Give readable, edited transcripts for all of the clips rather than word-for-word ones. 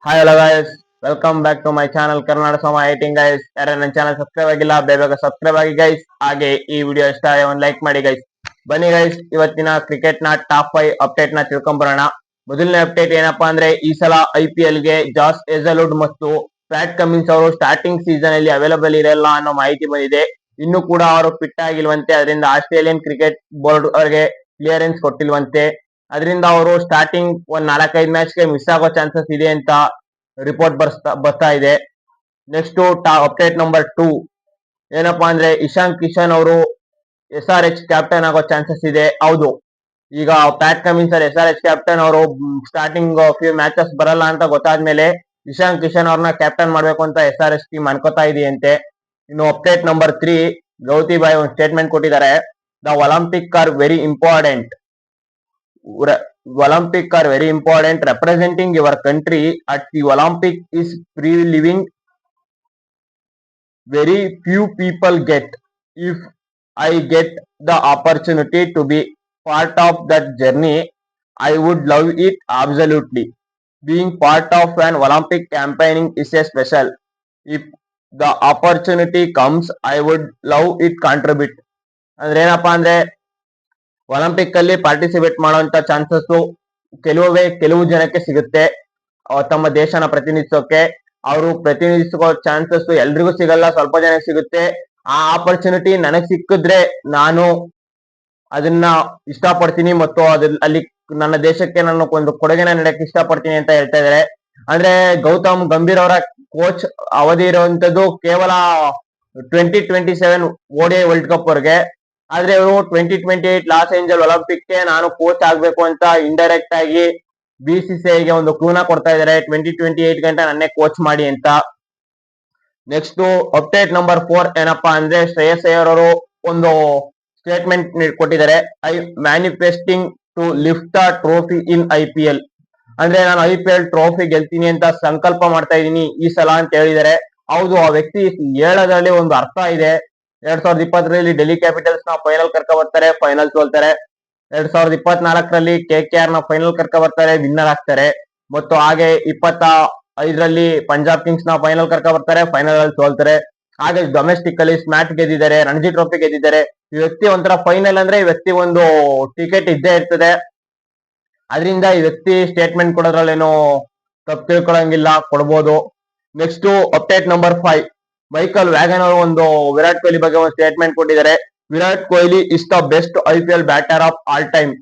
Hi hello guys, welcome back to my channel Karnataka ಸೋಮ 18 guys. ಯಾರು ನನ್ನ ಚಾನಲ್ ಸಬ್ಸ್ಕ್ರೈಬ್ ಆಗಿಲ್ಲ ಬೇಗ ಸಬ್ಸ್ಕ್ರೈಬ್ ಆಗಿ ಗೈಸ್. ಹಾಗೆ ಈ ವಿಡಿಯೋ ಇಷ್ಟ ಆದ್ರೆ ಒಂದು ಲೈಕ್ ಮಾಡಿ ಗೈಸ್. ಬನ್ನಿ ಗೈಸ್, ಇವತ್ತಿನ ಕ್ರಿಕೆಟ್ ನ ಟಾಪ್ 5 ಅಪ್ಡೇಟ್ ನ ತಿಳ್ಕೊಂಬರೋಣ. ಮೊದಲನೇ ಅಪ್ಡೇಟ್ ಏನಪ್ಪಾ ಅಂದ್ರೆ, ಈ ಸಲ IPL ಗೆ ಜಾಸ್ ಹೇಜಲ್ವುಡ್ ಮತ್ತು ಪ್ಯಾಟ್ ಕಮಿನ್ಸ್ ಅವರು ಸ್ಟಾರ್ಟಿಂಗ್ ಸೀಸನ್ ಅಲ್ಲಿ ಅವೈಲಬಲ್ ಇರಲ್ಲ ಅನ್ನೋ ಮಾಹಿತಿ ಬಂದಿದೆ. ಇನ್ನು ಕೂಡ ಅವರು ಫಿಟ್ ಆಗಿಲ್ವಂತೆ, ಅದರಿಂದ ಆಸ್ಟ್ರೇಲಿಯನ್ ಕ್ರಿಕೆಟ್ ಬೋರ್ಡ್ ಅವರಿಗೆ ಕ್ಲಿಯರೆನ್ಸ್ ಕೊಟ್ಟಿಲ್ವಂತೆ. ಅದರಿಂದ ಅವರು ಸ್ಟಾರ್ಟಿಂಗ್ ಒಂದ್ 4-5 ಮ್ಯಾಚ್ ಗೆ ಮಿಸ್ ಆಗೋ ಚಾನ್ಸಸ್ ಇದೆ ಅಂತ ರಿಪೋರ್ಟ್ ಬರ್ತಾ ಇದೆ. ನೆಕ್ಸ್ಟ್ ಅಪ್ಡೇಟ್ ನಂಬರ್ 2 ಏನಪ್ಪಾ ಅಂದ್ರೆ, ಇಶಾಂತ್ ಕಿಶನ್ ಅವರು SRH ಕ್ಯಾಪ್ಟನ್ ಆಗೋ ಚಾನ್ಸಸ್ ಇದೆ. ಹೌದು, ಈಗ ಪ್ಯಾಟ್ ಕಮಿನ್ಸ್ SRH ಕ್ಯಾಪ್ಟನ್ ಅವರು ಸ್ಟಾರ್ಟಿಂಗ್ ಫ್ಯೂ ಮ್ಯಾಚಸ್ ಬರಲ್ಲ ಅಂತ ಗೊತ್ತಾದ್ಮೇಲೆ ಇಶಾಂತ್ ಕಿಶನ್ ಅವ್ರನ್ನ ಕ್ಯಾಪ್ಟನ್ ಮಾಡ್ಬೇಕು ಅಂತ SRH ಟೀಮ್ ಅನ್ಕೋತಾ ಇದೆಯಂತೆ. ಇನ್ನು ಅಪ್ಡೇಟ್ ನಂಬರ್ 3, ಗೌತಿ ಬಾಯ್ ಒಂದು ಸ್ಟೇಟ್ಮೆಂಟ್ ಕೊಟ್ಟಿದ್ದಾರೆ. The Olympic are very important. Olympic are very important. Representing your country at the Olympic is pre-living. Very few people get. If I get the opportunity to be part of that journey, I would love it absolutely. Being part of an Olympic campaigning is a special. If the opportunity comes, I would love it contribute. ಅಂದ್ರೆ ಏನಪ್ಪಾ ಅಂದ್ರೆ, Olympic ಅಲ್ಲಿ participate ಮಾಡುವಂತ chances ಕೆಲವು ಜನಕ್ಕೆ ಸಿಗುತ್ತೆ. ತಮ್ಮ ದೇಶನ ಪ್ರತಿನಿಧಿಸೋಕೆ ಅವರು ಪ್ರತಿನಿಧಿಸೋ ಚಾನ್ಸಸ್ ಎಲ್ರಿಗೂ ಸಿಗಲ್ಲ, ಸ್ವಲ್ಪ ಜನಕ್ಕೆ ಸಿಗುತ್ತೆ. ಆ ಆಪರ್ಚುನಿಟಿ ನನಗ್ ಸಿಕ್ಕಿದ್ರೆ ನಾನು ಅದನ್ನ ಇಷ್ಟಪಡ್ತೀನಿ ಮತ್ತು ಅಲ್ಲಿ ನನ್ನ ದೇಶಕ್ಕೆ ನಾನು ಒಂದು ಕೊಡುಗೆನ ನೀಡಕ್ಕೆ ಇಷ್ಟಪಡ್ತೀನಿ ಅಂತ ಹೇಳ್ತಾ ಇದ್ದಾರೆ. ಅಂದ್ರೆ ಗೌತಮ್ ಗಂಭೀರ್ ಅವರ ಕೋಚ್ ಅವಧಿ ಇರುವಂತದ್ದು ಕೇವಲ 2027 ODI ವರ್ಲ್ಡ್ ಕಪ್ ವರೆಗೆ. ಆದ್ರೆ ಇವರು 2028 ಲಾಸ್ ಏಂಜಲ್ ಒಲಿಂಪಿಕ್ ಗೆ ನಾನು ಕೋಚ್ ಆಗ್ಬೇಕು ಅಂತ ಇಂಡೈರೆಕ್ಟ್ ಆಗಿ BCCI ಗೆ ಒಂದು ಕ್ಲೂನ ಕೊಡ್ತಾ ಇದ್ದಾರೆ, 2028 ಗಂಟ ನನ್ನೇ ಕೋಚ್ ಮಾಡಿ ಅಂತ. ನೆಕ್ಸ್ಟ್ ಅಪ್ಡೇಟ್ ನಂಬರ್ 4 ಏನಪ್ಪಾ ಅಂದ್ರೆ, ಶ್ರೇಯಸ್ ಅಯ್ಯರ್ ಅವರು ಒಂದು ಸ್ಟೇಟ್ಮೆಂಟ್ ಕೊಟ್ಟಿದ್ದಾರೆ. I manifesting to lift the trophy in IPL. ಅಂದ್ರೆ ನಾನು IPL ಟ್ರೋಫಿ ಗೆಲ್ತೀನಿ ಅಂತ ಸಂಕಲ್ಪ ಮಾಡ್ತಾ ಇದ್ದೀನಿ ಈ ಸಲ ಅಂತ ಹೇಳಿದ್ದಾರೆ. ಹೌದು, ಆ ವ್ಯಕ್ತಿ ಹೇಳೋದ್ರಲ್ಲಿ ಒಂದು ಅರ್ಥ ಇದೆ. 2020ರಲ್ಲಿ ಡೆಲ್ಲಿ ಕ್ಯಾಪಿಟಲ್ಸ್ ನ ಫೈನಲ್ ಕರ್ಕ ಬರ್ತಾರೆ, ಫೈನಲ್ ಸೋಲ್ತಾರೆ. 2024ರಲ್ಲಿ KKR ನ ಫೈನಲ್ ಕರ್ಕ ಬರ್ತಾರೆ, ವಿನ್ನರ್ ಆಗ್ತಾರೆ. ಮತ್ತು ಹಾಗೆ 25ರಲ್ಲಿ ಪಂಜಾಬ್ ಕಿಂಗ್ಸ್ ನ ಫೈನಲ್ ಕರ್ಕ ಬರ್ತಾರೆ, ಫೈನಲ್ ಅಲ್ಲಿ ಸೋಲ್ತಾರೆ. ಹಾಗೆ ಡೊಮೆಸ್ಟಿಕ್ ಅಲ್ಲಿ ಸ್ಮ್ಯಾಟ್ ಗೆದ್ದಿದ್ದಾರೆ, ರಣಜಿ ಟ್ರೋಫಿ ಗೆದ್ದಿದ್ದಾರೆ. ಈ ವ್ಯಕ್ತಿ ಒಂಥರ ಫೈನಲ್ ಅಂದ್ರೆ ಈ ವ್ಯಕ್ತಿ ಒಂದು ಟಿಕೆಟ್ ಇದ್ದೇ ಇರ್ತದೆ. ಅದರಿಂದ ಈ ವ್ಯಕ್ತಿ ಸ್ಟೇಟ್ಮೆಂಟ್ ಕೊಡೋದ್ರಲ್ಲೇನು ತಪ್ಪು ತಿಳ್ಕೊಳಂಗಿಲ್ಲ, ಕೊಡ್ಬೋದು. Next update number 5, Michael Vaughan ಅವರು ಒಂದು ವಿರಾಟ್ ಕೊಹ್ಲಿ ಬಗ್ಗೆ ಒಂದು ಸ್ಟೇಟ್ಮೆಂಟ್ ಕೊಟ್ಟಿದ್ದಾರೆ. Virat Kohli is the best IPL batter of all time.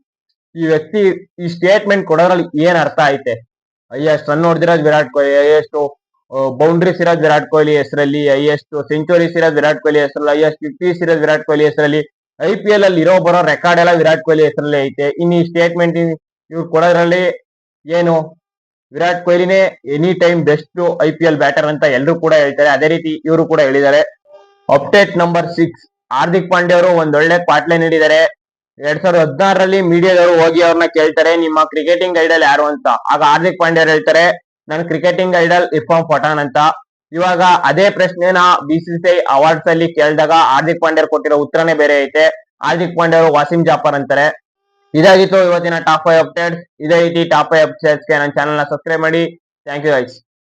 ಈ ವ್ಯಕ್ತಿ ಈ ಸ್ಟೇಟ್ಮೆಂಟ್ ಕೊಡೋದ್ರಲ್ಲಿ ಏನ್ ಅರ್ಥ ಐತೆ? ಹೈಯೆಸ್ಟ್ ರನ್ ಹೊಡೆದಿರೋದು ವಿರಾಟ್ ಕೊಹ್ಲಿ, ಹೈಯೆಸ್ಟ್ ಬೌಂಡ್ರೀಸ್ ಇರೋದು ವಿರಾಟ್ ಕೊಹ್ಲಿ ಹೆಸರಲ್ಲಿ, ಹೈಯೆಸ್ಟ್ ಸೆಂಚುರೀಸ್ ಇರೋದು ವಿರಾಟ್ ಕೊಹ್ಲಿ ಹೆಸರಲ್ಲಿ, ಹೈಯೆಸ್ಟ್ 50s ಇರೋದು ವಿರಾಟ್ ಕೊಹ್ಲಿ ಹೆಸರಲ್ಲಿ. IPL ಅಲ್ಲಿ ಬರೋ ರೆಕಾರ್ಡ್ ಎಲ್ಲ ವಿರಾಟ್ ಕೊಹ್ಲಿ ಹೆಸರಲ್ಲಿ ಐತೆ. ಇನ್ನು ಈ ಸ್ಟೇಟ್ಮೆಂಟ್ ಇವ್ರು ಕೊಡೋದ್ರಲ್ಲಿ ಏನು, ವಿರಾಟ್ ಕೊಹ್ಲಿನೇ any time best IPL batter ಅಂತ ಎಲ್ಲರೂ ಕೂಡ ಹೇಳ್ತಾರೆ. ಅದೇ ರೀತಿ ಇವರು ಕೂಡ ಹೇಳಿದ್ದಾರೆ. ಅಪ್ಡೇಟ್ ನಂಬರ್ 6, ಹಾರ್ದಿಕ್ ಪಾಂಡ್ಯ ಅವರು ಒಂದೊಳ್ಳೆ ಕ್ವಾಟ್ಲೆ ನೀಡಿದ್ದಾರೆ. 2016ರಲ್ಲಿ ಮೀಡಿಯಾದವರು ಹೋಗಿ ಅವ್ರನ್ನ ಕೇಳ್ತಾರೆ, ನಿಮ್ಮ ಕ್ರಿಕೆಟಿಂಗ್ ಐಡಲ್ ಯಾರು ಅಂತ. ಆಗ ಹಾರ್ದಿಕ್ ಪಾಂಡ್ಯ ಅವರು ಹೇಳ್ತಾರೆ, ನನ್ನ ಕ್ರಿಕೆಟಿಂಗ್ ಐಡಲ್ ಇರ್ಫಾನ್ ಪಠಾಣ್ ಅಂತ. ಇವಾಗ ಅದೇ ಪ್ರಶ್ನೆನ BCCI ಅವಾರ್ಡ್ಸ್ ಅಲ್ಲಿ ಕೇಳಿದಾಗ ಹಾರ್ದಿಕ್ ಪಾಂಡ್ಯ ಕೊಟ್ಟಿರೋ ಉತ್ತರನೇ ಬೇರೆ ಐತೆ. ಹಾರ್ದಿಕ್ ಪಾಂಡ್ಯ ಅವರು ವಾಸಿಂ ಜಾಫರ್ ಅಂತಾರೆ. ಇದಾಗಿತ್ತು ಇವತ್ತಿನ ಟಾಪ್ 5 ಅಪ್ಡೇಟ್ಸ್. ಇದೇ ರೀತಿ ಟಾಪ್ 5 ಅಪ್ಡೇಟ್ಸ್ಗೆ ನನ್ನ ಚಾನಲ್ ನ ಸಬ್ಸ್ಕ್ರೈಬ್ ಮಾಡಿ. Thank you guys.